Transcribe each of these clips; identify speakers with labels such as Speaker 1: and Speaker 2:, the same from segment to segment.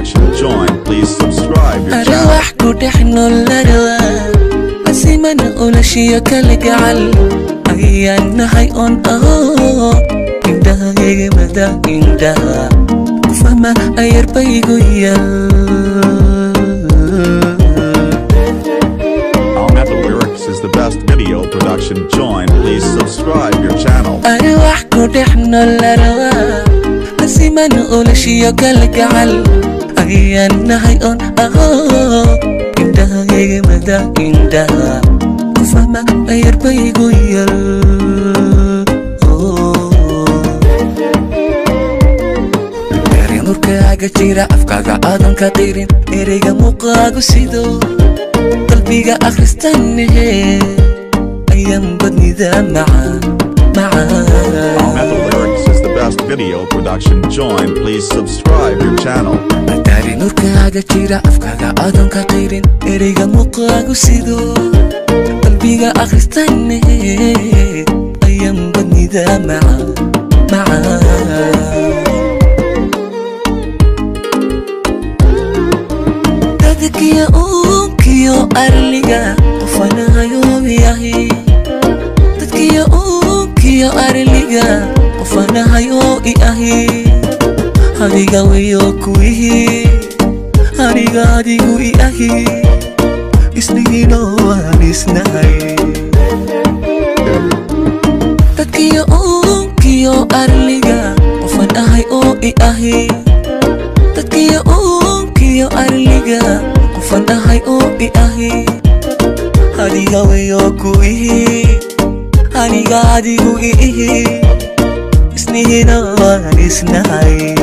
Speaker 1: Production join, please subscribe your channel.
Speaker 2: أروح كودحن الأروى بس ما نقول شيء كالجعل أيان هاي أون إندها يجمدا إندها فما أير بيجويا
Speaker 1: Is the best video production join, please subscribe your channel.
Speaker 2: أروح كودحن الأروى بس ما نقول شيء كالجعل أيان هاي أون إندها يجمدا إندها فما أير بيجويا nurkaaga jira afkaaga aadan ka qirin ereyga muuqaagu sido qalbiga akhristanahe ayaan badnida macaan
Speaker 1: Lyrics is the best video production join, please subscribe your channel.
Speaker 2: Adari nurkaaga jira afkaaga aadan ka qirin ereyga muuqaagu sido qalbiga akhristanahe ayaan badnida macaan Dadkiya uunkiyo arliga qofana hayoobiyahi Dadkiya uunkiyo arliga qofana hayoobiyahi Hadiga weyo kuihi Hadiga adigu iahi Isnigino waan isnahay Dadkiya uunkiyo arliga qofana hayoobiyahi Dadkiya uunkiyo arliga qofanahay oo iahi Hadiga weyo kuihi Hadiga adigu ihi Isnihina waan isnahay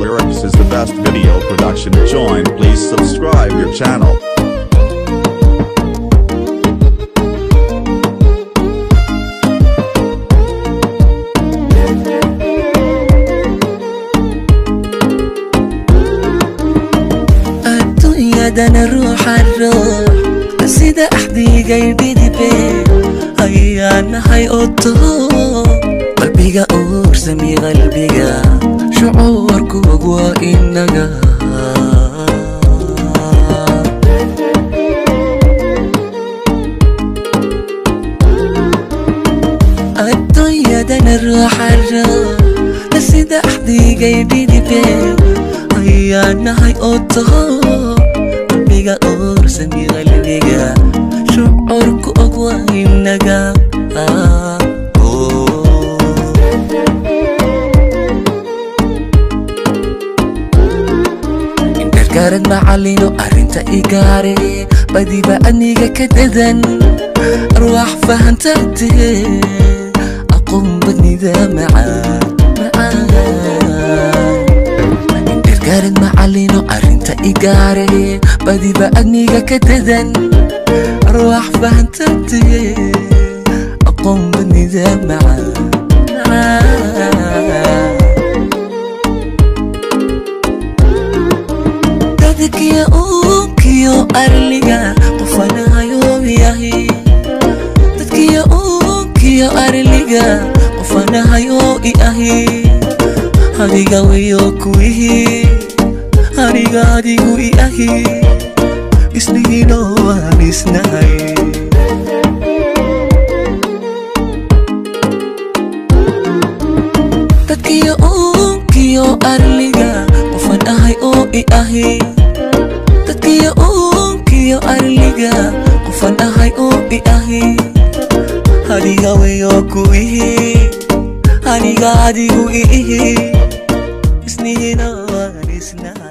Speaker 1: Lyrics is the best video production join, please subscribe your channel.
Speaker 2: أنا روح الروح بس إذا أحدي قلبي دبي هيا أنا هاي أوتو قلبي قاور سمي قلبي قا شعورك وقوى إنك الدنيا أنا روح الروح بس إذا أحدي قلبي دبي هيا أنا هاي أوتو qalbiga oorsami qalbiga shucuurku og waa inaga indargaarad macallino arrinta igaare badiba aniga ka dadan arwaax fahantaatee aqoon badnida macaan indargaarad macallino arrinta igaare badiba aniga ka dadan arwaax fahantaatee aqoon badnida macaan dadkiya uunkiyo arliga qofana hayoobiyahi dadkiya uunkiyo arliga qofana hayoobiyahi Hadiga weyo kuihi Hadiga adigu iahi Isnihino waan isnahay Dadkiya uunkiyo arliga qofan ahay oo iahi Dadkiya uunkiyo arliga qofan ahay oo iahi Hadiga weyo kuihi Hadiga adigu ihi Isnihina waan isnahay